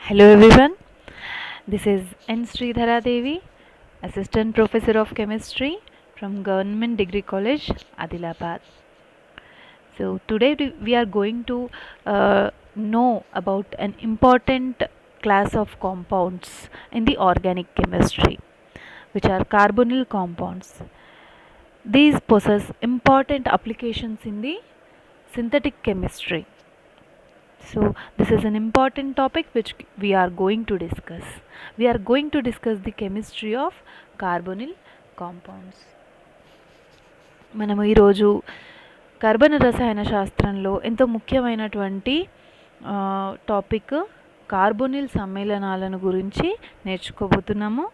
Hello everyone, this is N. Sridhara Devi, Assistant Professor of Chemistry from Government Degree College, Adilabad. So today we are going to know about an important class of compounds in the organic chemistry, which are carbonyl compounds. These possess important applications in the synthetic chemistry. So, this is an important topic which we are going to discuss. We are going to discuss the chemistry of carbonyl compounds. మనము ఈరోజు కర్బన రసాయన శాస్త్రంలో ఎంతో ముఖ్యమైనటువంటి topic carbonyl సమ్మేళనాలను గురించి నేర్చుకోబోతున్నాము.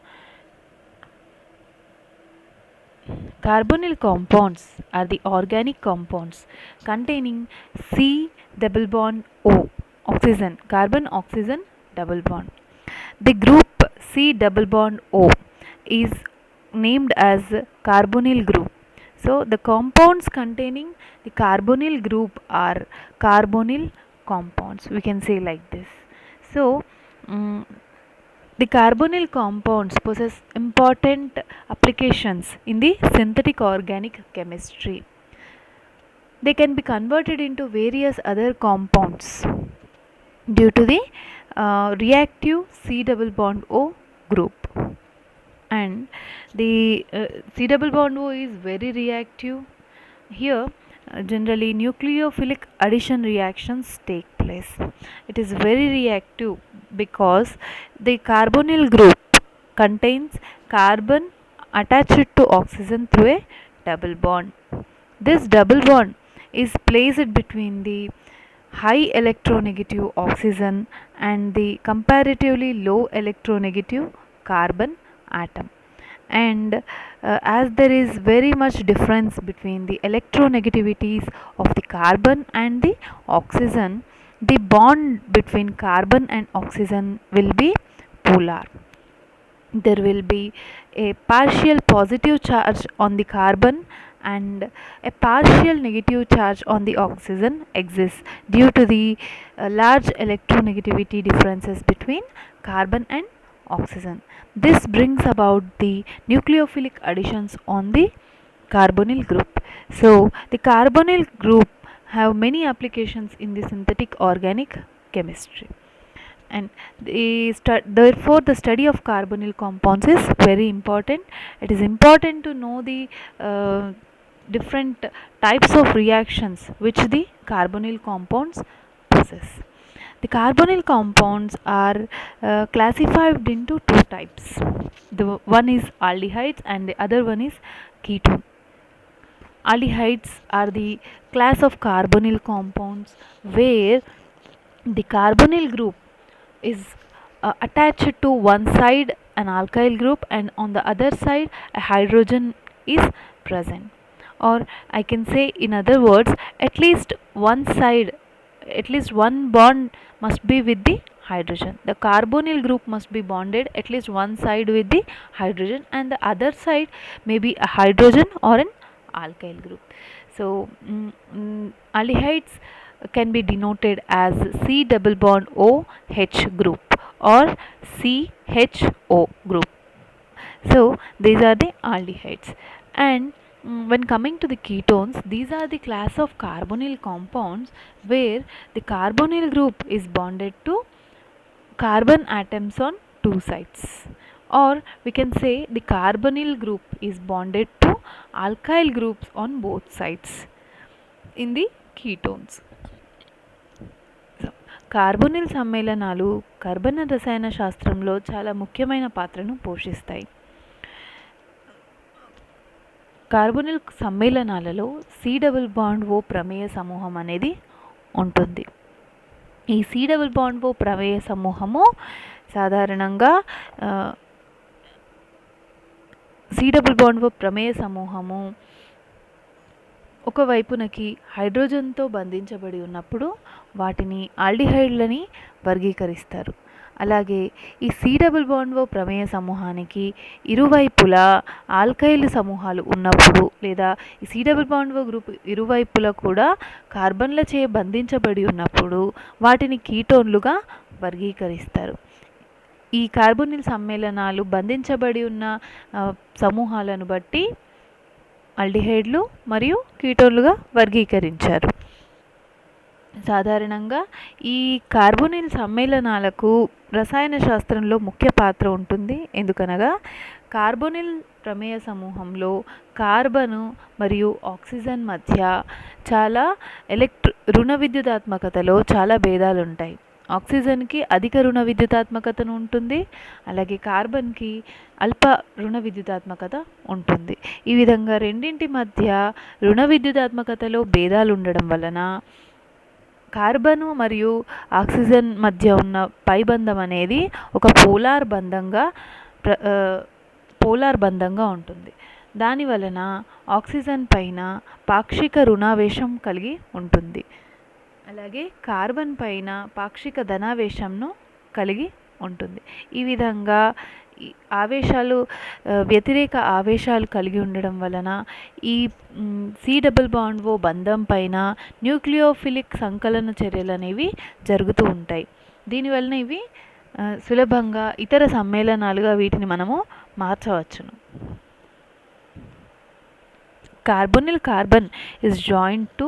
Carbonyl compounds are the organic compounds containing C double bond O, oxygen, carbon oxygen double bond. The group C double bond O is named as carbonyl group. So the compounds containing the carbonyl group are carbonyl compounds. We can say like this. So the carbonyl compounds possess important applications in the synthetic organic chemistry. They can be converted into various other compounds due to the reactive C double bond O group. And the C double bond O is very reactive. Here generally nucleophilic addition reactions take place. It is very reactive because the carbonyl group contains carbon attached to oxygen through a double bond. This double bond is placed between the high electronegative oxygen and the comparatively low electronegative carbon atom. And as there is very much difference between the electronegativities of the carbon and the oxygen, the bond between carbon and oxygen will be polar. There will be a partial positive charge on the carbon and a partial negative charge on the oxygen exists due to the large electronegativity differences between carbon and oxygen. This brings about the nucleophilic additions on the carbonyl group. So the carbonyl group have many applications in the synthetic organic chemistry, and therefore the study of carbonyl compounds is very important. It is important to know the different types of reactions which the carbonyl compounds possess. The carbonyl compounds are classified into two types. The one is aldehydes and the other one is ketone. Aldehydes are the class of carbonyl compounds where the carbonyl group is attached to one side an alkyl group and on the other side a hydrogen is present, or I can say in other words, at least one side, at least one bond must be with the hydrogen. The carbonyl group must be bonded at least one side with the hydrogen and the other side may be a hydrogen or an alkyl group. So aldehydes can be denoted as C double bond O H group or CHO group. So these are the aldehydes. And when coming to the ketones, these are the class of carbonyl compounds where the carbonyl group is bonded to carbon atoms on two sides, or we can say the carbonyl group is bonded to alkyl groups on both sides in the ketones. Carbonyl సమ్మేళనాలు కర్బన రసాయన శాస్త్రంలో చాలా ముఖ్యమైన పాత్రను పోషిస్తాయి. Carbonyl సమ్మేళనాలలో C double bond O ప్రమేయ సమూహం అనేది ఉంటుంది. ఈ సి డబుల్ బాండ్ ఓ ప్రమేయ సమూహము సాధారణంగా సి డబుల్ బాండ్ ఓ ప్రమేయ సమూహము ఒకవైపునకి హైడ్రోజన్తో బంధించబడి ఉన్నప్పుడు వాటిని ఆల్డిహైడ్లని వర్గీకరిస్తారు. అలాగే ఈ సి డబుల్ బాండ్ ఓ ప్రమేయ సమూహానికి ఇరువైపులా ఆల్కైల్ సమూహాలు ఉన్నప్పుడు లేదా ఈ C double bond O group ఇరువైపులా కూడా కార్బన్లచే బంధించబడి ఉన్నప్పుడు వాటిని కీటోన్లుగా వర్గీకరిస్తారు. ఈ కార్బోనిల్ సమ్మేళనాలు బంధించబడి ఉన్న సమూహాలను బట్టి ఆల్డిహైడ్లు మరియు కీటోన్లుగా వర్గీకరించారు. సాధారణంగా ఈ కార్బోనిల్ సమ్మేళనాలకు రసాయన శాస్త్రంలో ముఖ్య పాత్ర ఉంటుంది. ఎందుకనగా కార్బోనిల్ ప్రమేయ సమూహంలో కార్బను మరియు ఆక్సిజన్ మధ్య చాలా రుణ విద్యుదాత్మకతలో చాలా భేదాలు ఉంటాయి. ఆక్సిజన్కి అధిక రుణ విద్యుతాత్మకతను ఉంటుంది, అలాగే కార్బన్కి అల్ప రుణ విద్యుతాత్మకత ఉంటుంది. ఈ విధంగా రెండింటి మధ్య రుణ విద్యుతాత్మకతలో భేదాలు ఉండడం వలన కార్బను మరియు ఆక్సిజన్ మధ్య ఉన్న పైబంధం అనేది ఒక పోలార్ బంధంగా ఉంటుంది. దాని వలన ఆక్సిజన్ పైన పాక్షిక రుణావేశం కలిగి ఉంటుంది, అలాగే కార్బన్ పైన పాక్షిక ధనావేశంను కలిగి ఉంటుంది. ఈ విధంగా ఆవేశాలు వ్యతిరేక ఆవేశాలు కలిగి ఉండడం వలన ఈ C+O బంధం పైన న్యూక్లియోఫిలిక్ సంకలన చర్యలు అనేవి జరుగుతూ ఉంటాయి. దీనివలన ఇవి సులభంగా ఇతర సమ్మేళనాలుగా వీటిని మనము మార్చవచ్చును. Carbonyl carbon is joined to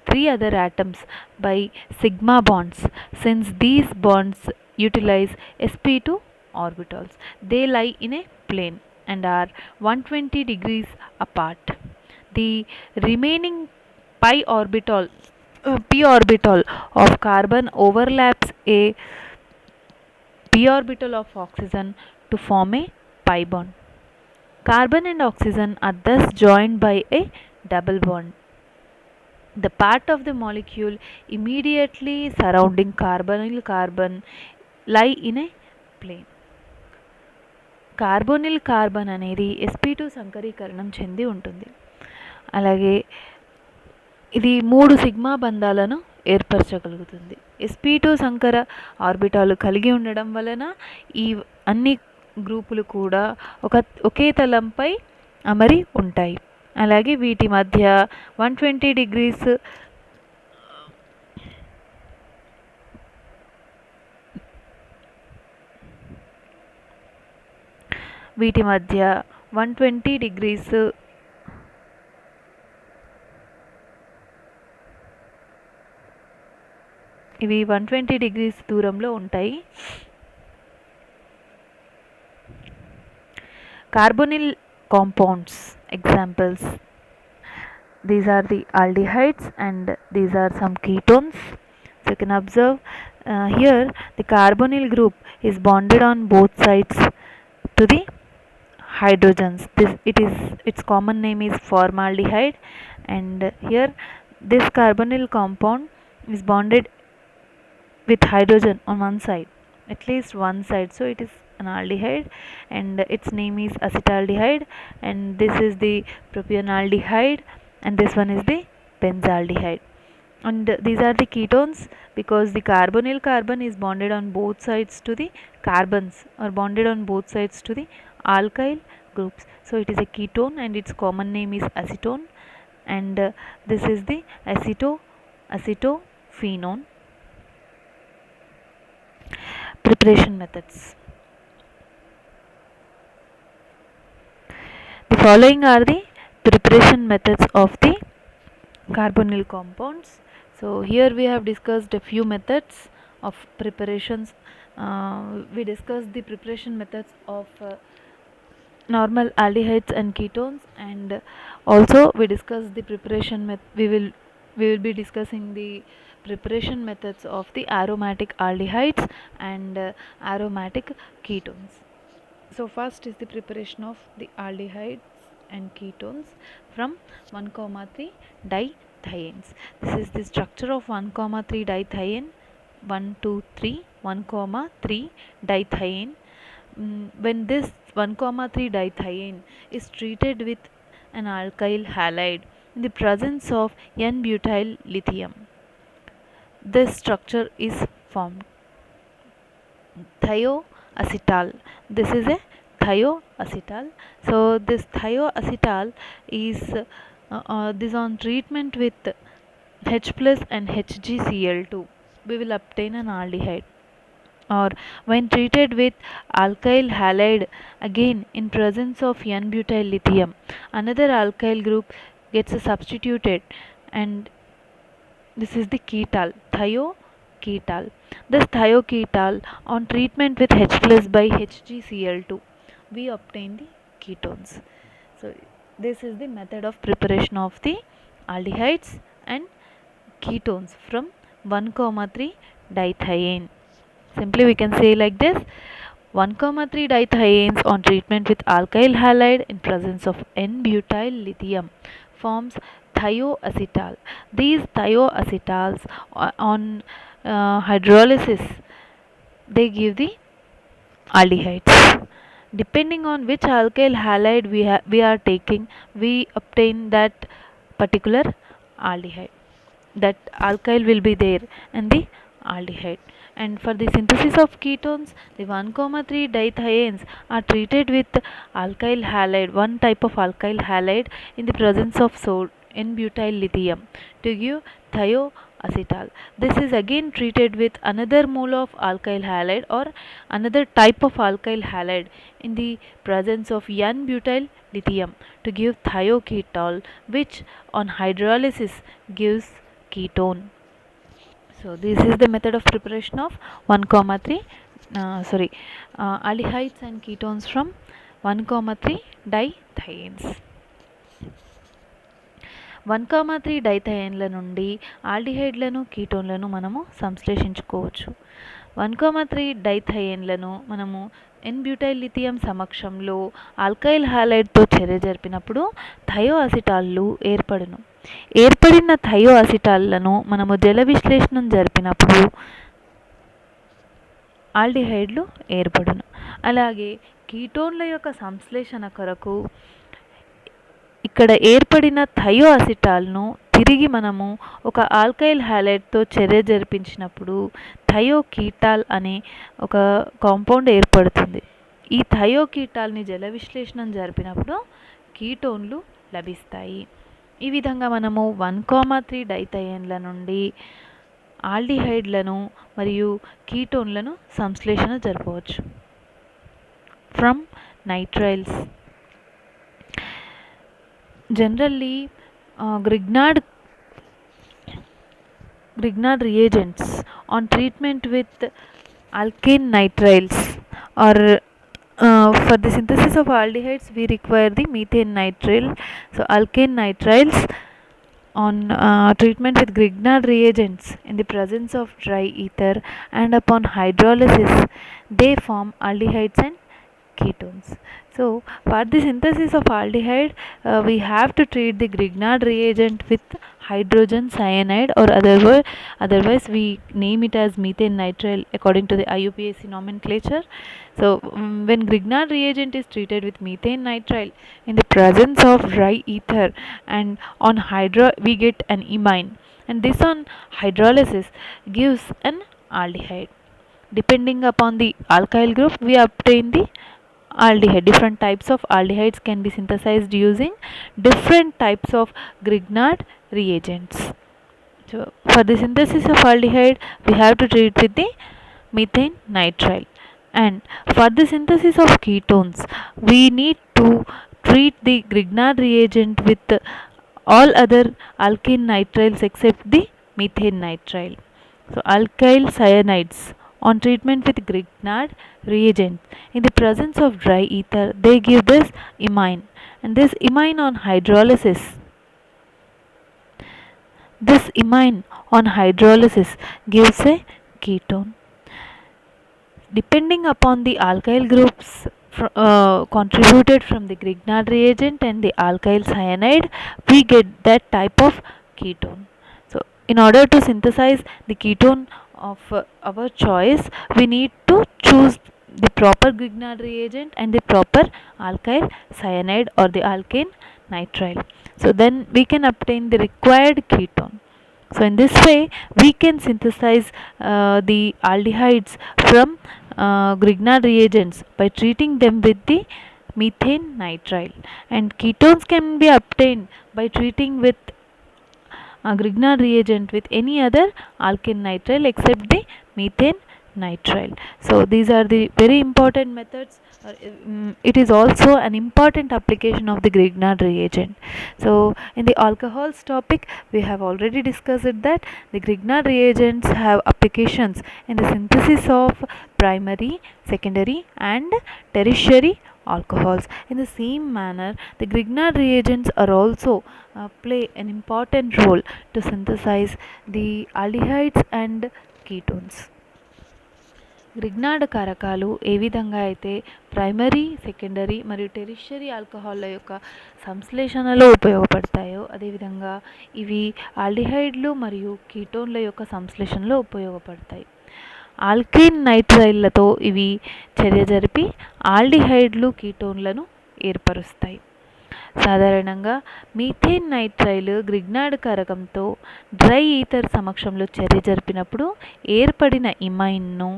3 other atoms by sigma bonds. Since these bonds utilize sp2 orbitals, they lie in a plane and are 120 degrees apart. The remaining p orbital of carbon overlaps a p orbital of oxygen to form a pi bond. Carbon and oxygen are thus joined by a double bond. The part of the molecule immediately surrounding carbonyl carbon lie in a plane. Carbonyl carbon అనేది sp2 సంకరీకరణం చెంది ఉంటుంది. అలాగే ఇది 3 sigma బంధాలను ఏర్పరచగలుగుతుంది. sp2 సంకర ఆర్బిటాలు కలిగి ఉండడం వలన ఈ అన్ని గ్రూపులు కూడా ఒకే తలంపై అమరి ఉంటాయి. అలాగే వీటి మధ్య 120 degrees ఇవి 120 degrees దూరంలో ఉంటాయి. Carbonyl compounds examples, these are the aldehydes and these are some ketones. So you can observe here the carbonyl group is bonded on both sides to the hydrogens. Its common name is formaldehyde, and here this carbonyl compound is bonded with hydrogen on one side, at least one side, so it is an aldehyde and its name is acetaldehyde, and this is the propionaldehyde and this one is the benzaldehyde. And these are the ketones because the carbonyl carbon is bonded on both sides to the carbons or bonded on both sides to the alkyl groups, so it is a ketone and its common name is acetone, and this is the acetophenone. Preparation methods. The following are the preparation methods of the carbonyl compounds. So here we have discussed a few methods of preparations. We discussed the preparation methods of normal aldehydes and ketones, and also we discussed the preparation we will be discussing the preparation methods of the aromatic aldehydes and aromatic ketones. So first is the preparation of the aldehydes and ketones from 1,3 dithiones. This is the structure of 1,3 dithione. 1, 2, 3, 1,3 dithione. When this 1,3 dithione is treated with an alkyl halide in the presence of N-butyl lithium, this structure is formed. Thioacetal. This is a thioacetal. So this thioacetal is this on treatment with H plus and HgCl2, we will obtain an aldehyde or when treated with alkyl halide, again in presence of n-butyl lithium, another alkyl group gets substituted, and this is the ketal, thioketal. This thioketal, on treatment with H plus by HgCl2, we obtain the ketones. So this is the method of preparation of the aldehydes and ketones from 1,3 dithiene. Simply we can say like this: 1,3 dithienes on treatment with alkyl halide in presence of n-butyl lithium forms thioacetal. These thioacetals on hydrolysis, they give the aldehydes. Depending on which alkyl halide we are taking, we obtain that particular aldehyde. That alkyl will be there and the aldehyde. And for the synthesis of ketones, the 1,3 dithienes are treated with alkyl halide, one type of alkyl halide in the presence of n-butyl lithium to give thioacetal. This is again treated with another mole of alkyl halide or another type of alkyl halide in the presence of n-butyl lithium to give thioketal, which on hydrolysis gives ketone. So this is the method of preparation of 1,3 aldehydes and ketones from 1,3 dithienes. 1,3 డైథైన్ల నుండి ఆల్డిహైడ్లను కీటోన్లను మనము సంశ్లేషించుకోవచ్చు. 1,3 డైథైన్లను మనము n-బ్యూటైల్ lithium సమక్షంలో alkyl హాలైడ్తో చర్య జరిపినప్పుడు థయోఅసిటాల్లు ఏర్పడును. ఏర్పడిన థయోఅసిటాల్లను మనము జల విశ్లేషణం జరిపినప్పుడు ఆల్డిహైడ్లు ఏర్పడును. అలాగే కీటోన్ల యొక్క సంశ్లేషణ కొరకు ఇక్కడ ఏర్పడిన థయోఅసిటాల్ను తిరిగి మనము ఒక ఆల్కైల్ హ్యాలైడ్తో చర్య జరిపించినప్పుడు థయోకీటాల్ అనే ఒక కాంపౌండ్ ఏర్పడుతుంది. ఈ థయోకీటాల్ని జల విశ్లేషణం జరిపినప్పుడు కీటోన్లు లభిస్తాయి. ఈ విధంగా మనము 1,3 డైథైన్ల నుండి ఆల్డిహైడ్లను మరియు కీటోన్లను సంశ్లేషణ జరపవచ్చు. From nitriles, generally Grignard reagents on treatment with alkane nitriles, or for the synthesis of aldehydes we require the methane nitrile. So alkane nitriles on treatment with Grignard reagents in the presence of dry ether, and upon hydrolysis they form aldehydes and ketones. So for the synthesis of aldehyde, we have to treat the Grignard reagent with hydrogen cyanide, or otherwise we name it as methane nitrile according to the IUPAC nomenclature. So when Grignard reagent is treated with methane nitrile in the presence of dry ether, and on we get an imine, and this on hydrolysis gives an aldehyde. Depending upon the alkyl group we obtain the aldehyde. Different types of aldehydes can be synthesized using different types of Grignard reagents. So for the synthesis of aldehyde we have to treat with the methane nitrile, and for the synthesis of ketones we need to treat the Grignard reagent with all other alkane nitriles except the methane nitrile. So alkyl cyanides on treatment with Grignard reagent in the presence of dry ether they give this imine, and this imine on hydrolysis gives a ketone. Depending upon the alkyl groups contributed from the Grignard reagent and the alkyl cyanide, we get that type of ketone. So in order to synthesize the ketone of our choice, we need to choose the proper Grignard reagent and the proper alkyl cyanide or the alkane nitrile. So then we can obtain the required ketone. So in this way we can synthesize the aldehydes from Grignard reagents by treating them with the methane nitrile, and ketones can be obtained by treating with Grignard reagent with any other alkane nitrile except the methane nitrile. So these are the very important methods. It is also an important application of the Grignard reagent. So in the alcohols topic, we have already discussed that the Grignard reagents have applications in the synthesis of primary, secondary and tertiary alcohols. In the same manner, the Grignard reagents are also play an important role to synthesize the aldehydes and ketones. Grignard కారకాలు ఏ విధంగా అయితే primary, secondary మరియు tertiary ఆల్కహాల్ల యొక్క సంశ్లేషణలో ఉపయోగపడతాయో, అదేవిధంగా ఇవి ఆల్డిహైడ్లు మరియు కీటోన్ల యొక్క సంశ్లేషణలో ఉపయోగపడతాయి. ఆల్కేన్ నైట్రైల్లతో ఇవి చర్య జరిపి ఆల్డిహైడ్లు, కీటోన్లను ఏర్పరుస్తాయి. సాధారణంగా మీథేన్ నైట్రైల్ గ్రిగ్నార్డ్ కారకంతో డ్రై ఈథర్ సమక్షంలో చర్య జరిపినప్పుడు ఏర్పడిన ఇమైన్ను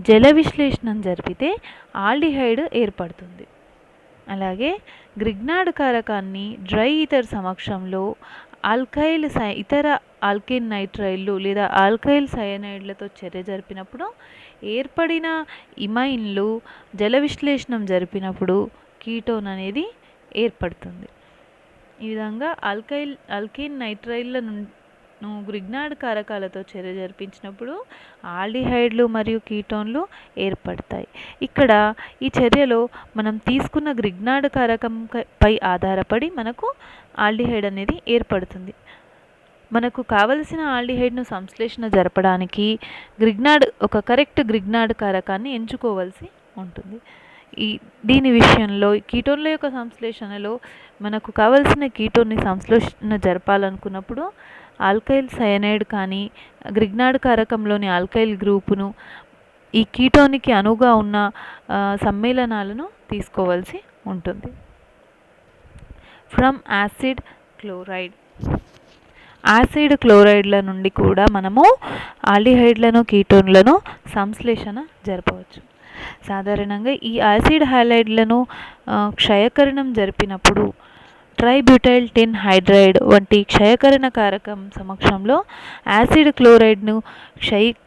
జల విశ్లేషణం జరిపితే ఆల్డిహైడ్ ఏర్పడుతుంది. అలాగే గ్రిగ్నార్డ్ కారకాన్ని డ్రై ఈథర్ సమక్షంలో ఆల్కైల్ ఇతర ఆల్కేన్ నైట్రైల్లు లేదా ఆల్కైల్ సయనైడ్లతో చర్య జరిపినప్పుడు ఏర్పడిన ఇమైన్లు జల విశ్లేషణం జరిపినప్పుడు కీటోన్ అనేది ఏర్పడుతుంది. ఈ విధంగా ఆల్కేన్ నైట్రైళ్లను గ్రిగ్నార్డ్ కారకాలతో చర్య జరిపించినప్పుడు ఆల్డిహైడ్లు మరియు కీటోన్లు ఏర్పడతాయి. ఇక్కడ ఈ చర్యలో మనం తీసుకున్న గ్రిగ్నార్డ్ కారకం పై ఆధారపడి మనకు ఆల్డిహైడ్ అనేది ఏర్పడుతుంది. మనకు కావలసిన ఆల్డిహైడ్ను సంశ్లేషణ జరపడానికి ఒక కరెక్ట్ గ్రిగ్నార్డ్ కారకాన్ని ఎంచుకోవాల్సి ఉంటుంది. దీని విషయంలో కీటోన్ల యొక్క సంశ్లేషణలో మనకు కావలసిన కీటోన్ని సంశ్లేషణ జరపాలనుకున్నప్పుడు ఆల్కైల్ సయనైడ్ కానీ గ్రిగ్నార్డ్ కారకంలోని ఆల్కైల్ గ్రూపును ఈ కీటోన్కి అనువుగా ఉన్న సమ్మేళనాలను తీసుకోవాల్సి ఉంటుంది. ఫ్రమ్ యాసిడ్ క్లోరైడ్, యాసిడ్ క్లోరైడ్ల నుండి కూడా మనము ఆల్డిహైడ్లను, కీటోన్లను సంశ్లేషణ జరపవచ్చు. సాధారణంగా ఈ యాసిడ్ హైలైడ్లను క్షయకరణం జరిపినప్పుడు ట్రైబ్యూటైల్ టిన్ హైడ్రైడ్ వంటి క్షయకరణ కారకం సమక్షంలో యాసిడ్ క్లోరైడ్ను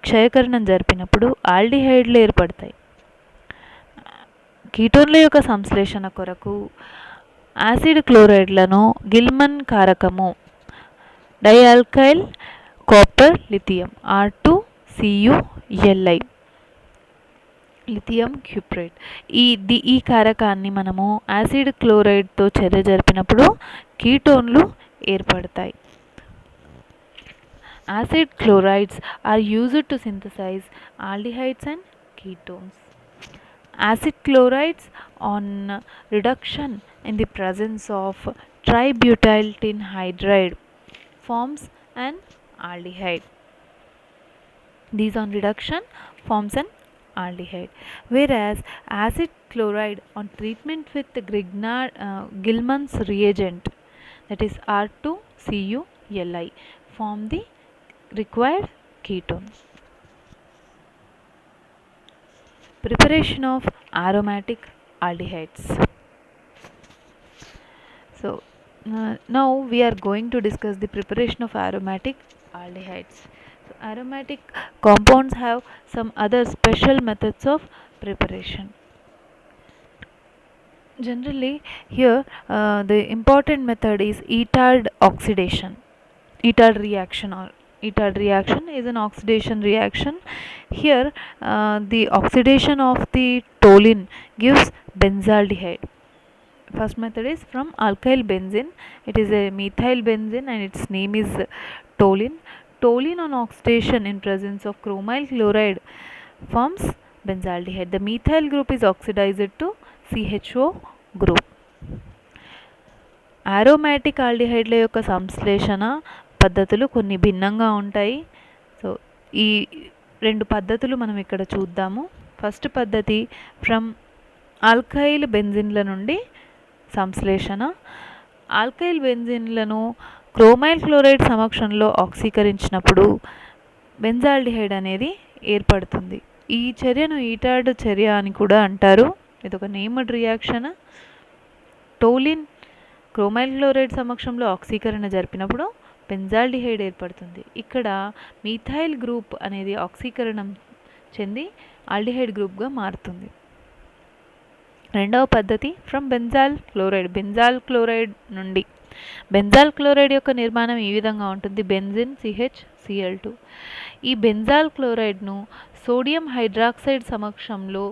క్షయకరణం జరిపినప్పుడు ఆల్డిహైడ్లు ఏర్పడతాయి. కీటోన్ల యొక్క సంశ్లేషణ కొరకు యాసిడ్ క్లోరైడ్లను గిల్మన్ కారకము, dialkyl copper lithium R2CuLi, lithium cuprate, ఈ కారకాన్ని మనము యాసిడ్ క్లోరైడ్తో చర్య జరిపినప్పుడు కీటోన్లు ఏర్పడతాయి. Acid chlorides are used to synthesize aldehydes and ketones. Acid chlorides on reduction in the presence of tributyl tin hydride forms an aldehyde. These on reduction forms an aldehyde, whereas acid chloride on treatment with Gilman's reagent, that is R2CuLi, form the required ketone. Preparation of aromatic aldehydes. So now we are going to discuss the preparation of aromatic aldehydes. So aromatic compounds have some other special methods of preparation. Generally here the important method is Etard oxidation. Etard reaction is an oxidation reaction. Here the oxidation of the toluene gives benzaldehyde. First method is from alkyl benzene. It is a methyl benzene and its name is toluene. Toluene on oxidation in presence of chromyl chloride forms benzaldehyde. The methyl group is oxidized to CHO group. aromatic aldehyde ల యొక్క సంశ్లేషణ పద్ధతులు కొన్ని భిన్నంగా ఉంటాయి. So ఈ రెండు పద్ధతులు మనం ఇక్కడ చూద్దాము. ఫస్ట్ పద్ధతి ఫ్రమ్ ఆల్కైల్ బెంజిన్ల నుండి సంశ్లేషణ. ఆల్కైల్ బెంజిన్లను క్రోమైల్ క్లోరైడ్ సమక్షంలో ఆక్సీకరించినప్పుడు బెంజాల్డిహైడ్ అనేది ఏర్పడుతుంది. ఈ చర్యను ఈటార్డ్ చర్య అని కూడా అంటారు. ఇది ఒక named reaction. Toluene chromyl chloride సమక్షంలో ఆక్సీకరణ జరిపినప్పుడు బెంజాల్డిహైడ్ ఏర్పడుతుంది. ఇక్కడ మీథైల్ గ్రూప్ అనేది ఆక్సీకరణం చెంది ఆల్డిహైడ్ గ్రూప్గా మారుతుంది. రెండవ పద్ధతి ఫ్రమ్ బెంజాల్ క్లోరైడ్. బెంజాల్ క్లోరైడ్ నుండి. బెంజాల్ క్లోరైడ్ యొక్క నిర్మాణం ఈ విధంగా ఉంటుంది. Benzene CHCl2. ఈ బెంజాల్ క్లోరైడ్ను సోడియం హైడ్రాక్సైడ్ సమక్షంలో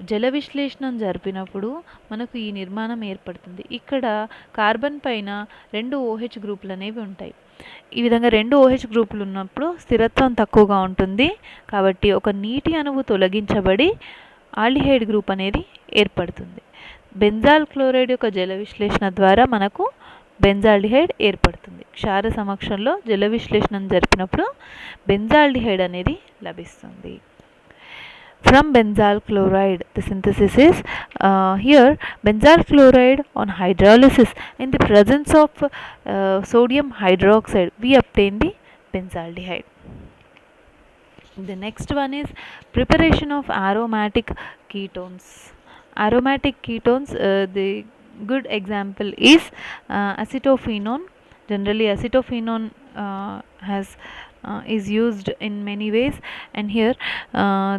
జల విశ్లేషణం జరిపినప్పుడు మనకు ఈ నిర్మాణం ఏర్పడుతుంది. ఇక్కడ కార్బన్ పైన 2 OH గ్రూపులు అనేవి ఉంటాయి. ఈ విధంగా 2 OH గ్రూపులు ఉన్నప్పుడు స్థిరత్వం తక్కువగా ఉంటుంది. కాబట్టి ఒక నీటి అణువు తొలగించబడి ఆల్డిహైడ్ గ్రూప్ అనేది ఏర్పడుతుంది. బెంజాల్ క్లోరైడ్ యొక్క జల విశ్లేషణ ద్వారా మనకు బెంజాల్డిహైడ్ ఏర్పడుతుంది. క్షార సమక్షంలో జల విశ్లేషణం జరిపినప్పుడు బెంజాల్డిహైడ్ అనేది లభిస్తుంది. From benzal chloride, the synthesis is here benzal chloride on hydrolysis in the presence of sodium hydroxide we obtain the benzaldehyde. The next one is preparation of aromatic ketones. Aromatic ketones, the good example is acetophenone. Generally acetophenone is used in many ways, and here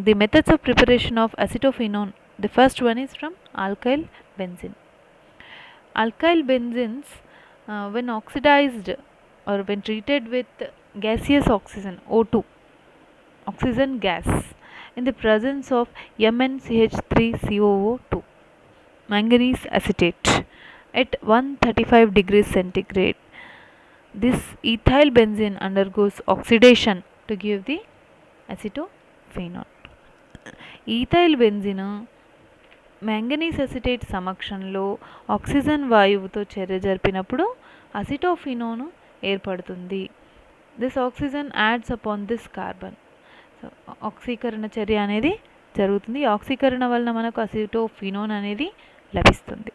the methods of preparation of acetophenone, the first one is from alkyl benzene. Alkyl benzenes when oxidized or when treated with gaseous oxygen O2, oxygen gas, in the presence of MnCH3COO2, manganese acetate, at 135 degrees centigrade, this ethyl benzene undergoes oxidation to give the acetophenone. Ethyl benzene manganese acetate సమక్షంలో oxygen వాయువుతో చర్య జరిపినప్పుడు అసిటోఫినోన్ ఏర్పడుతుంది. This oxygen ads upon this carbon. So ఆక్సీకరణ చర్య అనేది జరుగుతుంది. ఆక్సీకరణ వలన మనకు అసిటోఫినోన్ అనేది లభిస్తుంది.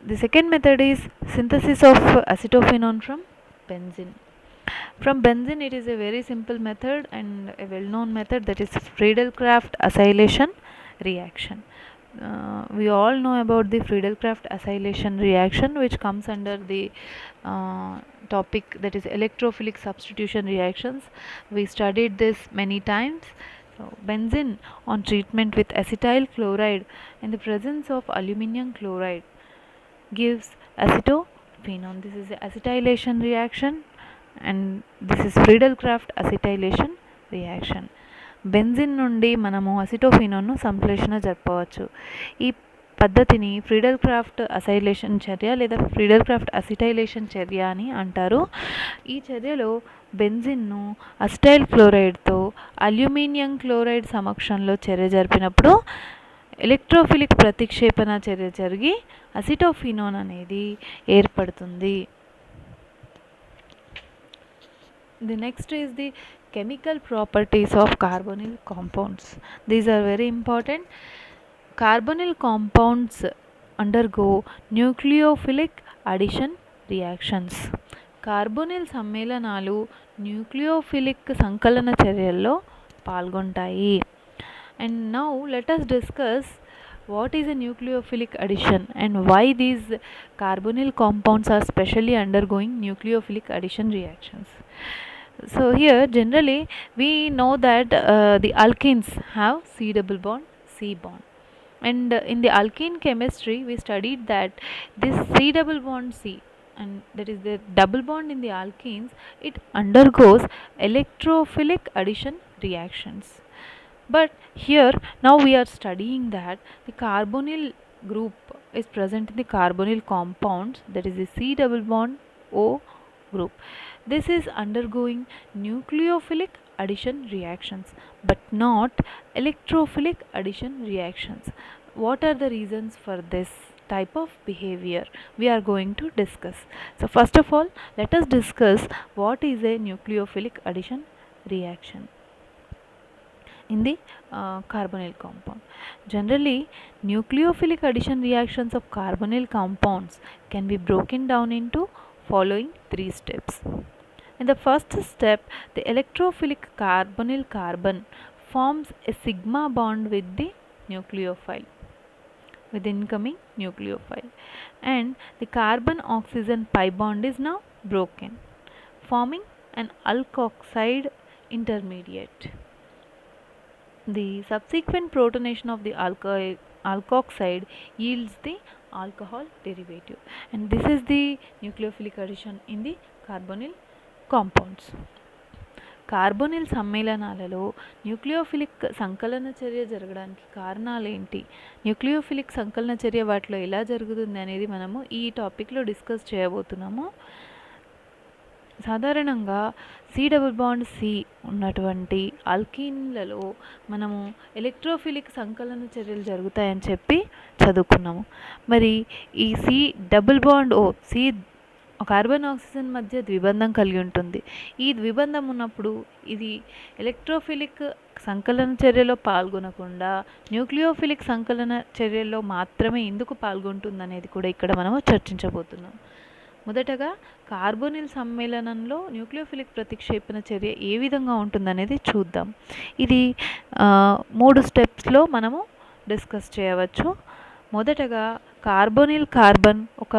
The second method is synthesis of acetophenone from benzene. From benzene, it is a very simple method and a well-known method, that is Friedel-Crafts acylation reaction. We all know about the Friedel-Crafts acylation reaction, which comes under the topic that is electrophilic substitution reactions. We studied this many times. So benzene on treatment with acetyl chloride in the presence of aluminium chloride gives acetophenone. This is the acetylation reaction and this is Friedel-Crafts acetylation reaction. Benzene నుండి మనము అసిటోఫినోన్ను సంశ్లేషణ జరపవచ్చు. ఈ పద్ధతిని Friedel-Crafts acylation చర్య లేదా Friedel-Crafts అసిటైలేషన్ చర్య అని అంటారు. ఈ చర్యలో బెంజిన్ను అసిటైల్ క్లోరైడ్తో అల్యూమినియం క్లోరైడ్ సమక్షంలో చర్య జరిపినప్పుడు ఎలక్ట్రోఫిలిక్ ప్రతిక్షేపణ చర్య జరిగి అసిటోఫినోన్ అనేది ఏర్పడుతుంది. The next is the chemical properties of carbonyl compounds. These are very important. Carbonyl compounds undergo nucleophilic addition reactions. Carbonyl సమ్మేళనాలు న్యూక్లియోఫిలిక్ సంకలన చర్యల్లో పాల్గొంటాయి. And now let us discuss what is a nucleophilic addition and why these carbonyl compounds are specially undergoing nucleophilic addition reactions. So here generally we know that the alkenes have C double bond C bond, and in the alkene chemistry we studied that this C double bond C, and that is the double bond in the alkenes, it undergoes electrophilic addition reactions. But here now we are studying that the carbonyl group is present in the carbonyl compounds, that is the C double bond O group. This is undergoing nucleophilic addition reactions but not electrophilic addition reactions. What are the reasons for this type of behavior? We are going to discuss. So first of all, let us discuss what is a nucleophilic addition reaction in the carbonyl compound. Generally, nucleophilic addition reactions of carbonyl compounds can be broken down into following 3 steps. In the first step, the electrophilic carbonyl carbon forms a sigma bond with the nucleophile, with the incoming nucleophile, and the carbon oxygen pi bond is now broken, forming an alkoxide intermediate. The subsequent protonation of the alkoxide yields the alcohol derivative, and this is the nucleophilic addition in the carbonyl compounds. Carbonyl సమ్మేళనాలలో nucleophilic సంకలన చర్య జరగడానికి కారణాలు ఏంటి, nucleophilic సంకలన చర్య వాటిలో ఎలా జరుగుతుంది అనేది మనము ఈ టాపిక్లో డిస్కస్ చేయబోతున్నాము. సాధారణంగా C ఉన్నటువంటి ఆల్కీన్లలో మనము ఎలక్ట్రోఫిలిక్ సంకలన చర్యలు జరుగుతాయని చెప్పి చదువుకున్నాము. మరి ఈ C కార్బన్ ఆక్సిజన్ మధ్య ద్విబంధం కలిగి ఉంటుంది. ఈ ద్విబంధం ఉన్నప్పుడు ఇది ఎలక్ట్రోఫిలిక్ సంకలన చర్యలో పాల్గొనకుండా న్యూక్లియోఫిలిక్ సంకలన చర్యల్లో మాత్రమే ఎందుకు పాల్గొంటుంది అనేది కూడా ఇక్కడ మనము చర్చించబోతున్నాం. మొదటగా కార్బోనిల్ సమ్మేళనంలో న్యూక్లియోఫిలిక్ ప్రతిక్షేపణ చర్య ఏ విధంగా ఉంటుందనేది చూద్దాం. ఇది 3 స్టెప్స్లో మనము డిస్కస్ చేయవచ్చు. మొదటగా కార్బోనిల్ కార్బన్ ఒక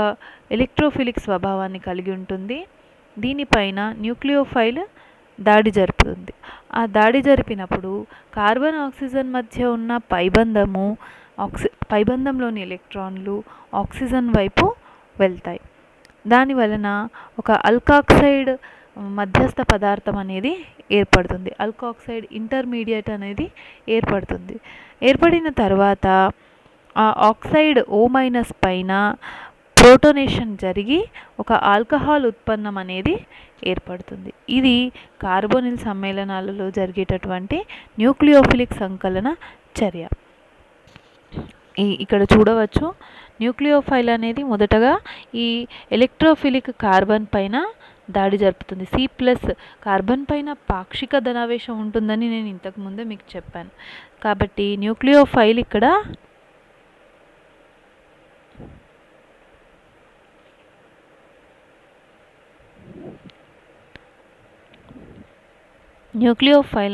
ఎలక్ట్రోఫిలిక్ స్వభావాన్ని కలిగి ఉంటుంది. దీనిపైన న్యూక్లియోఫైల్ దాడి జరుపుతుంది. ఆ దాడి జరిపినప్పుడు కార్బన్ ఆక్సిజన్ మధ్య ఉన్న పైబంధంలోని ఎలక్ట్రాన్లు ఆక్సిజన్ వైపు వెళ్తాయి. దాని వలన ఒక ఆల్కాక్సైడ్ మధ్యస్థ పదార్థం అనేది ఏర్పడుతుంది. ఆల్కాక్సైడ్ ఇంటర్మీడియట్ అనేది ఏర్పడుతుంది. ఏర్పడిన తర్వాత ఆ ఆక్సైడ్ O- పైన ప్రోటోనేషన్ జరిగి ఒక ఆల్కహాల్ ఉత్పన్నం అనేది ఏర్పడుతుంది. ఇది కార్బోనిల్ సమ్మేళనాలలో జరిగేటటువంటి న్యూక్లియోఫిలిక్ సంకలన చర్య. ఇక్కడ చూడవచ్చు, న్యూక్లియోఫైల్ అనేది మొదటగా ఈ ఎలక్ట్రోఫిలిక్ కార్బన్ పైన దాడి జరుపుతుంది. C+ కార్బన్ పైన పాక్షిక ధనావేశం ఉంటుందని నేను ఇంతకుముందే మీకు చెప్పాను. కాబట్టి న్యూక్లియోఫైల్ ఇక్కడ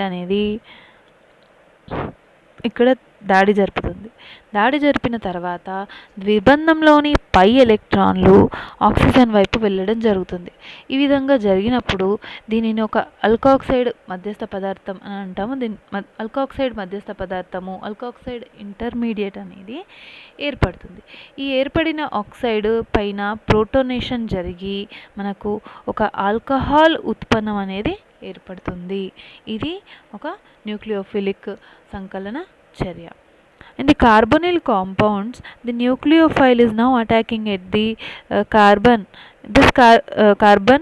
అనేది ఇక్కడ దాడి జరుపుతుంది. దాడి జరిపిన తర్వాత ద్విబంధంలోని పై ఎలక్ట్రాన్లు ఆక్సిజన్ వైపు వెళ్ళడం జరుగుతుంది. ఈ విధంగా జరిగినప్పుడు దీనిని ఒక ఆల్కాక్సైడ్ మధ్యస్థ పదార్థం అని అంటాము. ఆల్కాక్సైడ్ మధ్యస్థ పదార్థము, ఆల్కాక్సైడ్ ఇంటర్మీడియట్ అనేది ఏర్పడుతుంది. ఈ ఏర్పడిన ఆక్సైడ్ పైన ప్రోటోనేషన్ జరిగి మనకు ఒక ఆల్కహాల్ ఉత్పన్నం అనేది ఏర్పడుతుంది. ఇది ఒక న్యూక్లియోఫిలిక్ సంకలన చర్య. In the carbonyl compounds, the nucleophile is now attacking at the carbon. This carbon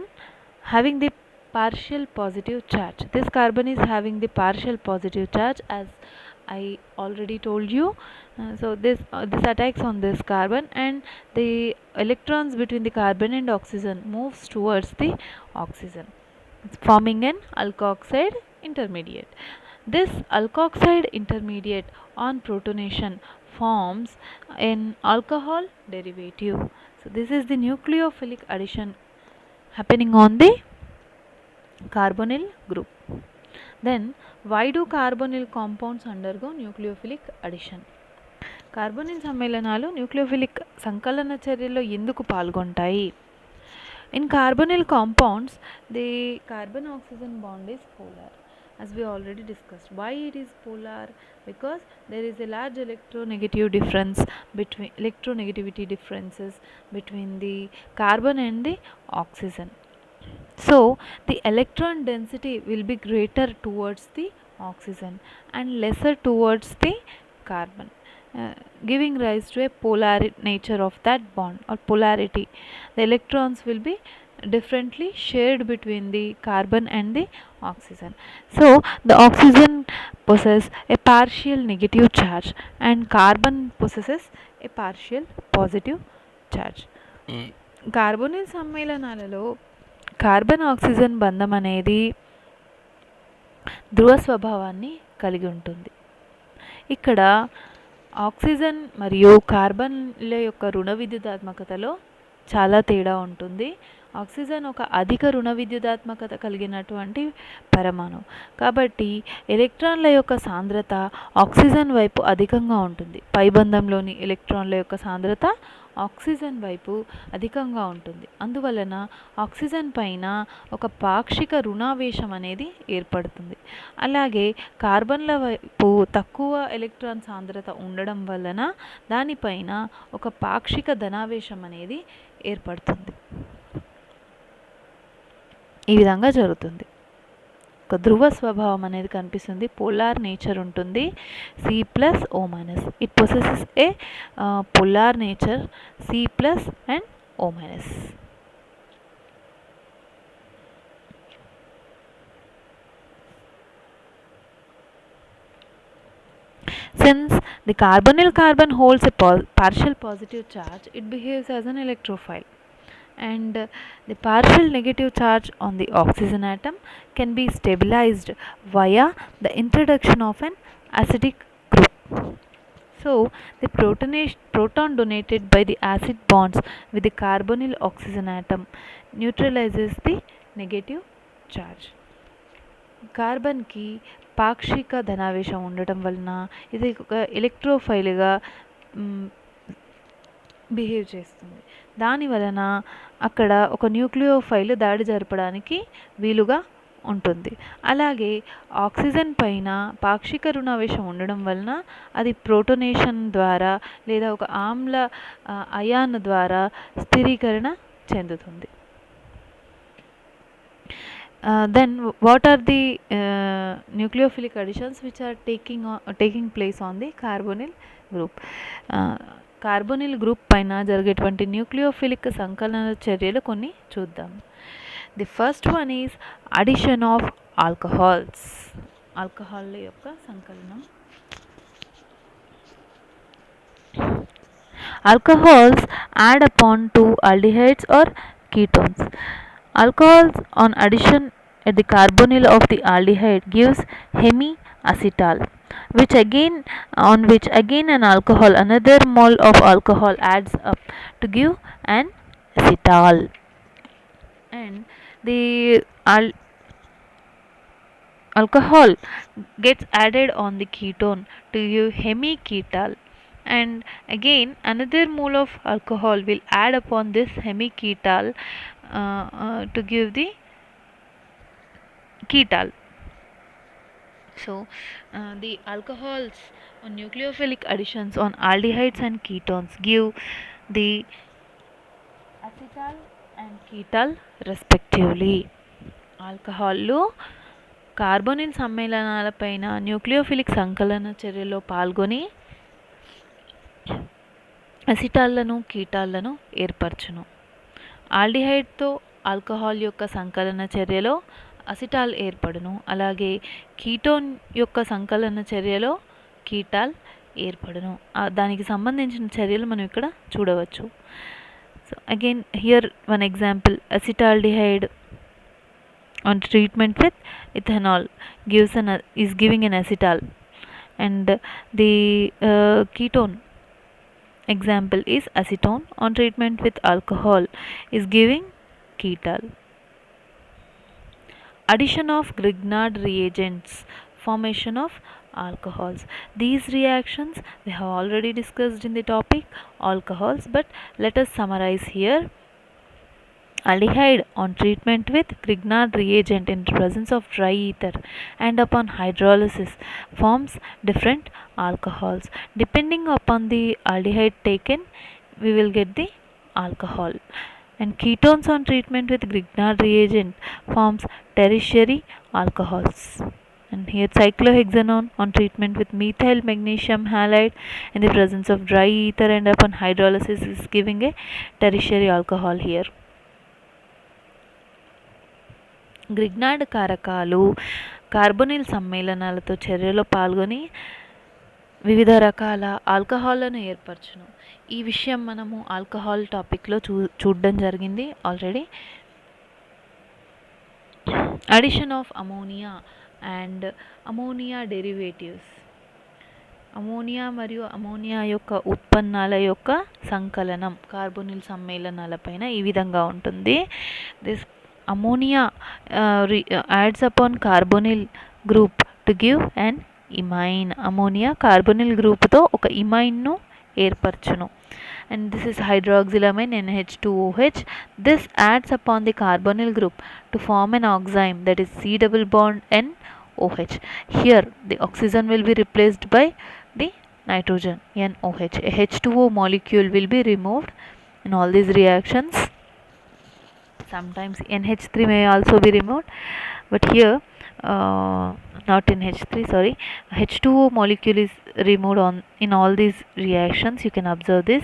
having the partial positive charge. This carbon is having the partial positive charge, as I already told you. So this attacks on this carbon, and the electrons between the carbon and oxygen moves towards the oxygen, forming an alkoxide intermediate. This alkoxide intermediate on protonation forms an alcohol derivative. So this is the nucleophilic addition happening on the carbonyl group. Then why do carbonyl compounds undergo nucleophilic addition? Carbonyl సమ్మేళనాలు nucleophilic సంకలన చర్యలో ఎందుకు పాల్గొంటాయి? In carbonyl compounds, the carbon oxygen bond is polar, as we already discussed. Why it is polar? Because there is a large electronegativity differences between the carbon and the oxygen. So the electron density will be greater towards the oxygen and lesser towards the carbon, giving rise to a polar nature of that bond or polarity. The electrons will be differently shared between the carbon and the oxygen. So the oxygen possesses a partial negative charge and carbon possesses a partial positive charge. Carbonyl సమ్మేళనాలలో carbon oxygen బంధం అనేది ధ్రువ స్వభావాన్ని కలిగి ఉంటుంది. ఇక్కడ oxygen మరియు కార్బన్ల యొక్క రుణ విద్యుదాత్మకతలో చాలా తేడా ఉంటుంది. ఆక్సిజన్ ఒక అధిక రుణ విద్యుదాత్మకత కలిగినటువంటి పరమాణువు. కాబట్టి ఎలక్ట్రాన్ల యొక్క సాంద్రత ఆక్సిజన్ వైపు అధికంగా ఉంటుంది. పైబంధంలోని ఎలక్ట్రాన్ల యొక్క సాంద్రత ఆక్సిజన్ వైపు అధికంగా ఉంటుంది. అందువలన ఆక్సిజన్ పైన ఒక పాక్షిక రుణావేశం అనేది ఏర్పడుతుంది. అలాగే కార్బన్ల వైపు తక్కువ ఎలక్ట్రాన్ సాంద్రత ఉండడం వలన దానిపైన ఒక పాక్షిక ధనావేశం అనేది ఏర్పడుతుంది. ఈ విధంగా జరుగుతుంది. ఒక ధ్రువ స్వభావం అనేది కనిపిస్తుంది. పోలార్ నేచర్ ఉంటుంది. C+O-. It possesses A polar nature C+O-. Since the carbonyl carbon holds a partial positive charge, it behaves as an electrophile. And the partial negative charge on the oxygen atom can be stabilized via the introduction of an acidic group. So the proton donated by the acid bonds with the carbonyl oxygen atom neutralizes the negative charge. కార్బన్కి పాక్షిక ధనావేశం ఉండటం వలన ఇది ఒక ఎలక్ట్రోఫైల్గా behave చేస్తుంది. దాని వలన అక్కడ ఒక న్యూక్లియోఫైల్ దాడి జరపడానికి వీలుగా ఉంటుంది. అలాగే ఆక్సిజన్ పైన పాక్షిక రుణావేశం ఉండడం వలన అది ప్రోటోనేషన్ ద్వారా లేదా ఒక ఆమ్ల అయాన్ ద్వారా స్థిరీకరణ చెందుతుంది. Then what are the nucleophilic additions which are taking place on the carbonyl group? Carbonyl group పైన జరిగేటువంటి న్యూక్లియోఫిలిక్ సంకలన చర్యలు కొన్ని చూద్దాం. The first one is addition of alcohols. Alcohol యొక్క సంకలనం. Alcohols add upon to aldehydes or ketones. Alcohols on addition at the carbonyl of the aldehyde gives hemiacetal, which again an alcohol, another mole of alcohol adds up to give an acetal. And the alcohol gets added on the ketone to give hemiketal, and again another mole of alcohol will add upon this hemiketal to give the ketal. So the alcohols on nucleophilic additions on aldehydes and ketones give the acetal and ketal respectively. ఆల్కహాల్లు carbonyl సమ్మేళనాలపైన nucleophilic సంకలన చర్యలో పాల్గొని అసిటాళ్లను కీటాళ్లను ఏర్పరచును. ఆల్డిహైడ్తో alcohol యొక్క సంకలన చర్యలో అసిటాల్ ఏర్పడును. అలాగే ketone యొక్క సంకలన చర్యలో కీటాల్ ఏర్పడును. దానికి సంబంధించిన చర్యలు మనం ఇక్కడ చూడవచ్చు. So again here one example, acetaldehyde on treatment with ethanol is giving an acetal, and the ketone example is acetone on treatment with alcohol is giving ketal. Addition of Grignard reagents, formation of alcohols. These reactions we have already discussed in the topic alcohols, but let us summarize here. Aldehyde on treatment with Grignard reagent in presence of dry ether and upon hydrolysis forms different alcohols. Depending upon the aldehyde taken, we will get the alcohol. And ketones on treatment with Grignard reagent forms tertiary alcohols. And here cyclohexanone on treatment with methyl magnesium halide in the presence of dry ether and upon hydrolysis is giving a tertiary alcohol here. Grignard కారకాలు carbonyl సమ్మేళనాలతో చర్యలో పాల్గొని వివిధ రకాల ఆల్కహాల్లను ఏర్పరచును. ఈ విషయం మనము alcohol టాపిక్లో చూడడం జరిగింది already. Addition of ammonia and ammonia derivatives. Ammonia మరియు అమోనియా యొక్క ఉత్పన్నాల యొక్క సంకలనం కార్బోనిల్ సమ్మేళనాలపైన ఈ విధంగా ఉంటుంది. This ammonia adds upon carbonyl group to give an imine. Ammonia carbonyl గ్రూప్తో ఒక ఇమైన్ను ఏర్పరచును. and this is hydroxylamine NH2OH. This adds upon the carbonyl group to form an oxime, that is C double bond NOH. Here the oxygen will be replaced by the nitrogen NOH. A H2O molecule will be removed in all these reactions. Sometimes NH3 may also be removed, but here not in H3, sorry, H2O molecule is removed on in all these reactions. You can observe this,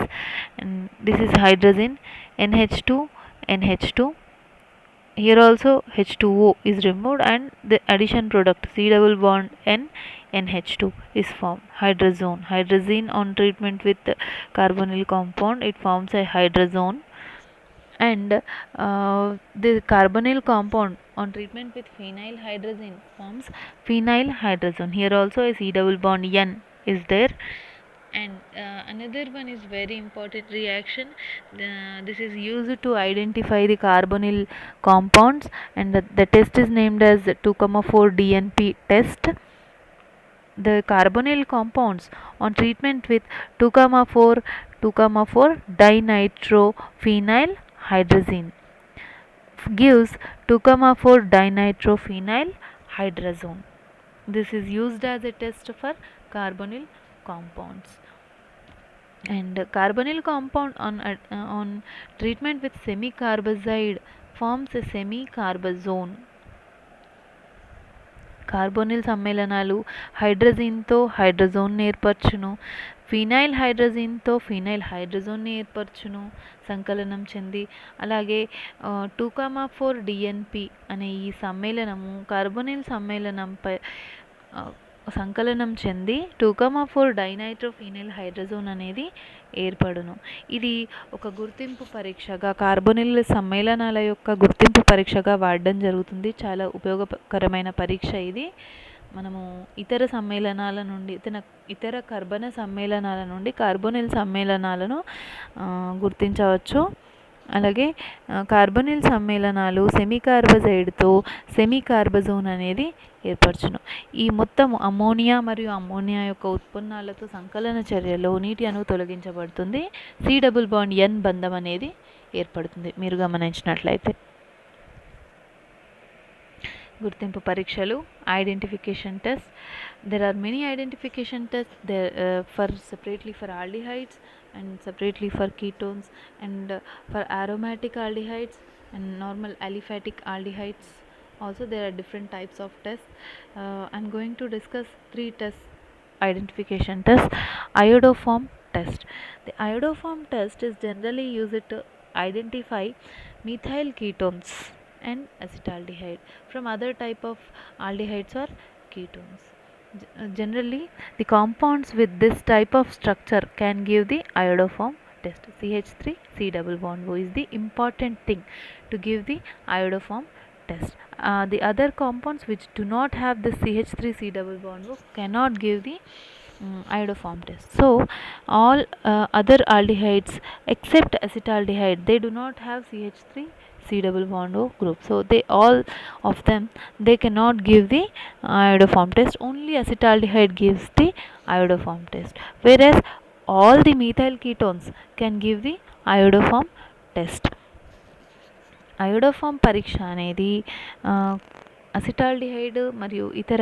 and this is hydrogen NH2 NH2. Here also H2O is removed and the addition product C double bond NH2 is formed. Hydrazine on treatment with carbonyl compound, it forms a hydrazone, and the carbonyl compound on treatment with phenyl hydrazine forms phenyl hydrazone. Here also a C double bond N is there. And another one is very important reaction. This is used to identify the carbonyl compounds, and the test is named as 2,4 DNP test. The carbonyl compounds on treatment with 2,4 dinitrophenyl hydrazine gives 2,4 dinitrophenyl hydrazone. This is used as a test for carbonyl compounds. And carbonyl compound on treatment with semicarbazide forms a semicarbazone. Carbonyl సమ్మేళనాలు హైడ్రజిన్తో హైడ్రజోన్ ఏర్పరచును, phenyl హైడ్రజిన్తో phenyl హైడ్రజోన్ ఏర్పరచును సంకలనం చెంది. అలాగే 2,4 DNP అనే ఈ సమ్మేళనము carbonyl సమ్మేళనంపై సంకలనం చెంది 2,4 డైనైట్రోఫినైల్ హైడ్రజోన్ అనేది ఏర్పడును. ఇది ఒక గుర్తింపు పరీక్షగా, కార్బోనిల్ సమ్మేళనాల యొక్క గుర్తింపు పరీక్షగా వాడడం జరుగుతుంది. చాలా ఉపయోగకరమైన పరీక్ష ఇది. మనము ఇతర సమ్మేళనాల నుండి ఇతర కర్బన సమ్మేళనాల నుండి కార్బోనిల్ సమ్మేళనాలను గుర్తించవచ్చు. అలాగే కార్బోనిల్ సమ్మేళనాలు సెమీకార్బజైడ్తో సెమీకార్బజోన్ అనేది ఏర్పరచును. ఈ మొత్తం అమ్మోనియా మరియు అమ్మోనియా యొక్క ఉత్పన్నాలతో సంకలన చర్యలో నీటి అణువు తొలగించబడుతుంది. సి డబుల్ బాండ్ ఎన్ బంధం అనేది ఏర్పడుతుంది. మీరు గమనించినట్లయితే గుర్తింపు పరీక్షలు, identification test. There are many identification tests there separately for aldehydes and separately for ketones, and for aromatic aldehydes and normal aliphatic aldehydes also there are different types of tests. I'm going to discuss 3 tests, identification tests. Iodoform test. The iodoform test is generally used to identify methyl ketones and acetaldehyde from other type of aldehydes or ketones. Generally the compounds with this type of structure can give the iodoform test. CH3 C double bond O is the important thing to give the iodoform test. The other compounds which do not have the CH3 C double bond O cannot give the iodoform test. So all other aldehydes except acetaldehyde, they do not have CH3 C double bond O group, so they all of them they cannot give the iodoform test. Only acetaldehyde gives the iodoform test, whereas all the methyl ketones can give the iodoform test. iodoform పరీక్ష అనేది acetaldehyde మరియు ఇతర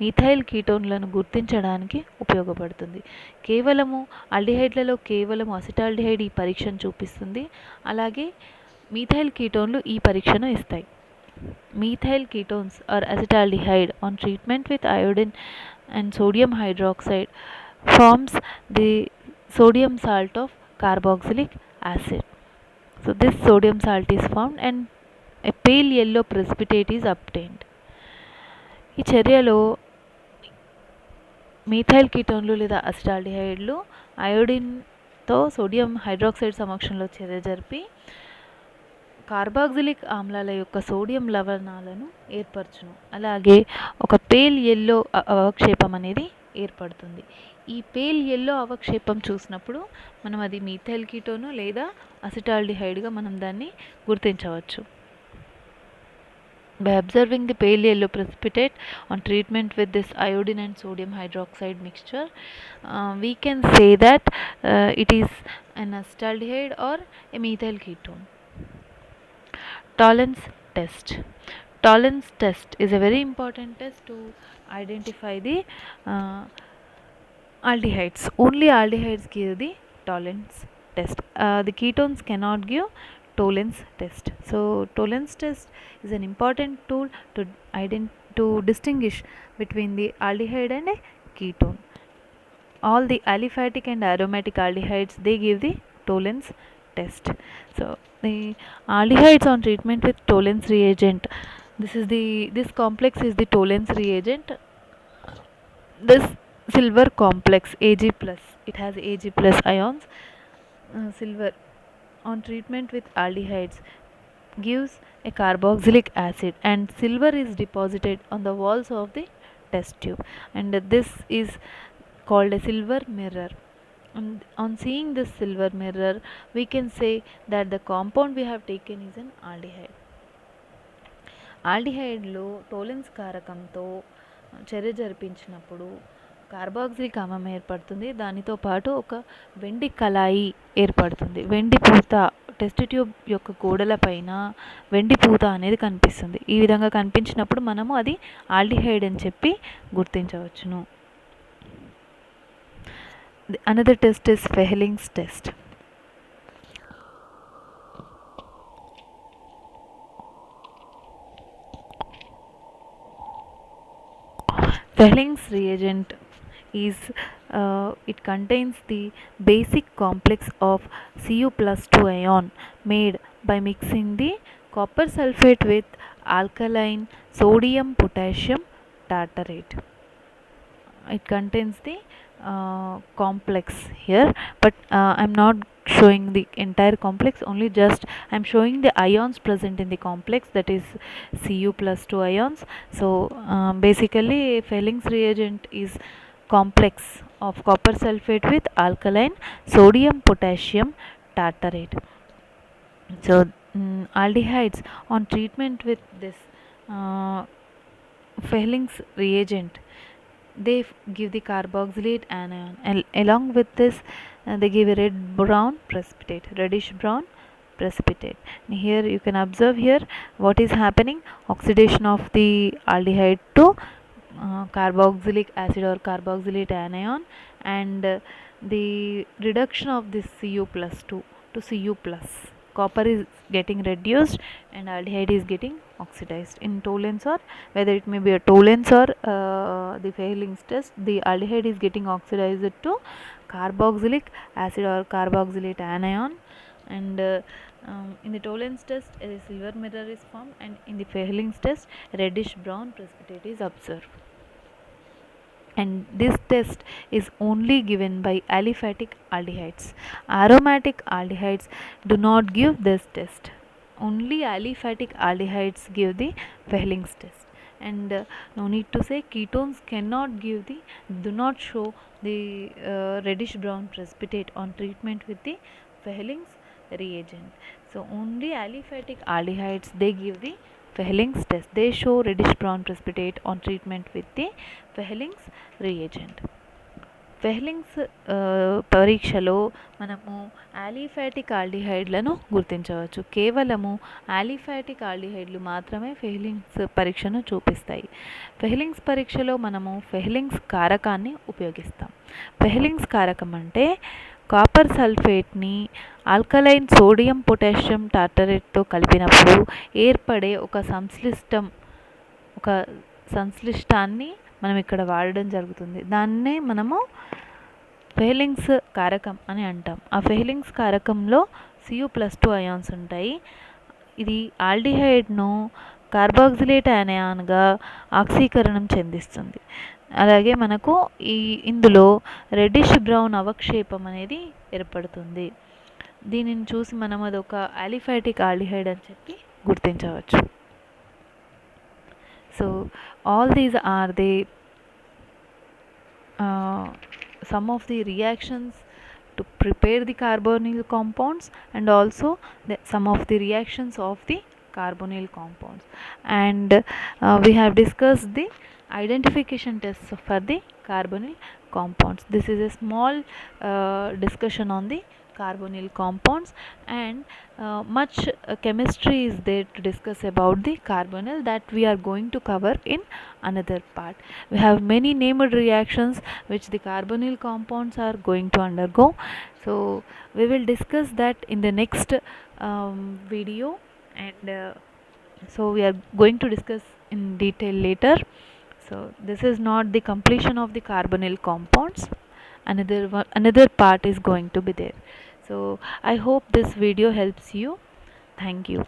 methyl కీటోన్లను గుర్తించడానికి ఉపయోగపడుతుంది. కేవలము ఆల్డిహైడ్లలో కేవలము acetaldehyde ఈ పరీక్షను చూపిస్తుంది. అలాగే methyl ketones ఈ పరీక్షను ఇస్తాయి. Methyl ketones or acetaldehyde on treatment with iodine and sodium hydroxide forms the sodium salt of carboxylic acid. So this sodium salt is formed and a pale yellow precipitate is obtained. ఈ చర్యలో methyl కీటోన్లు లేదా అసిటాల్డిహైడ్లు అయోడిన్తో sodium hydroxide సమక్షంలో చర్య జరిపి carboxylic ఆమ్లాల యొక్క sodium లవణాలను ఏర్పరచును. అలాగే ఒక pale yellow అవక్షేపం అనేది ఏర్పడుతుంది. ఈ పేల్ ఎల్లో అవక్షేపం చూసినప్పుడు మనం అది మీథైల్ కీటోను లేదా అసిటాల్డిహైడ్గా మనం దాన్ని గుర్తించవచ్చు. By observing the pale yellow precipitate on treatment with this iodine and sodium hydroxide mixture, we can say that it is an acetaldehyde or a methyl ketone. Tolerance test. Tolerance test is a very important test to identify the uh, aldehydes. Only aldehydes give the tolerance test. The ketones cannot give tolerance test. So tolerance test is an important tool to to distinguish between the aldehyde and a ketone. All the aliphatic and aromatic aldehydes, they give the tolerance test. So the aldehydes on treatment with tolerance reagent, this complex is the tolerance reagent. This silver complex Ag plus, it has Ag plus ions. Silver on treatment with aldehydes gives a carboxylic acid, and silver is deposited on the walls of the test tube, and this is called a silver mirror. And on seeing this silver mirror, we can say that the compound we have taken is an aldehyde. ఆల్డిహైడ్లో టోలెన్స్ కారకంతో చర్య జరిపించినప్పుడు carboxylic ఆమ్లం ఏర్పడుతుంది. దానితో పాటు ఒక వెండి కళాయి ఏర్పడుతుంది. వెండి పూత, టెస్ట్ ట్యూబ్ యొక్క గోడల పైన వెండి పూత అనేది కనిపిస్తుంది. ఈ విధంగా కనిపించినప్పుడు మనము అది ఆల్డిహైడ్ అని చెప్పి గుర్తించవచ్చును. Another test is Fehling's test. Fehling's reagent is it contains the basic complex of Cu plus 2 ion made by mixing the copper sulfate with alkaline sodium potassium tartarate. It contains the complex here, but I'm not showing the entire complex, only just I'm showing the ions present in the complex, that is Cu plus 2 ions. So basically Fehling's reagent is complex of copper sulfate with alkaline sodium potassium tartarate. So aldehydes on treatment with this Fehling's reagent, they give the carboxylate anion, and along with this they give a reddish brown precipitate. And here you can observe here what is happening: oxidation of the aldehyde to carboxylic acid or carboxylate anion, and the reduction of this Cu plus 2 to Cu plus. Copper is getting reduced and aldehyde is getting oxidized. In Tollens, or whether it may be a Tollens or the Fehling's test, the aldehyde is getting oxidized to carboxylic acid or carboxylate anion, and in the Tollens test a silver mirror is formed, and in the Fehling's test reddish brown precipitate is observed. And this test is only given by aliphatic aldehydes. Aromatic aldehydes do not give this test. Only aliphatic aldehydes give the Fehling's test. And no need to say, ketones cannot give the, do not show the reddish brown precipitate on treatment with the Fehling's reagent. So only aliphatic aldehydes, they give the Fehling's test. They show reddish brown precipitate on treatment with the Fehling's reagent. Fehling's పరీక్షలో మనము aliphatic ఆల్డిహైడ్లను గుర్తించవచ్చు. కేవలము aliphatic ఆల్డిహైడ్లు మాత్రమే ఫెహ్లింగ్స్ పరీక్షను చూపిస్తాయి. ఫెహ్లింగ్స్ పరీక్షలో మనము ఫెహ్లింగ్స్ కారకాన్ని ఉపయోగిస్తాం. ఫెహ్లింగ్స్ కారకం అంటే కాపర్ సల్ఫేట్ని ఆల్కలైన్ సోడియం పొటాషియం టార్టరేట్తో కలిపినప్పుడు ఏర్పడే ఒక సంశ్లిష్టాన్ని మనం ఇక్కడ వాడడం జరుగుతుంది. దాన్నే మనము ఫెహ్లింగ్స్ కారకం అని అంటాం. ఆ ఫెహ్లింగ్స్ కారకంలో Cu plus 2 అయాన్స్ ఉంటాయి. ఇది ఆల్డిహైడ్ను కార్బాక్సిలేట్ అయాన్గా ఆక్సీకరణం చెందిస్తుంది. అలాగే మనకు ఇందులో రెడ్డిష్ బ్రౌన్ అవక్షేపం అనేది ఏర్పడుతుంది. దీనిని చూసి మనం అదొక ఆలిఫాటిక్ ఆల్డిహైడ్ అని చెప్పి గుర్తించవచ్చు. So all these are the some of the reactions to prepare the carbonyl compounds, and also some of the reactions of the carbonyl compounds, and we have discussed the identification tests for the carbonyl compounds. This is a small discussion on the carbonyl compounds, and much chemistry is there to discuss about the carbonyl that we are going to cover in another part. We have many named reactions which the carbonyl compounds are going to undergo, so we will discuss that in the next video, and so we are going to discuss in detail later. So this is not the completion of the carbonyl compounds, another part is going to be there. So I hope this video helps you. Thank you.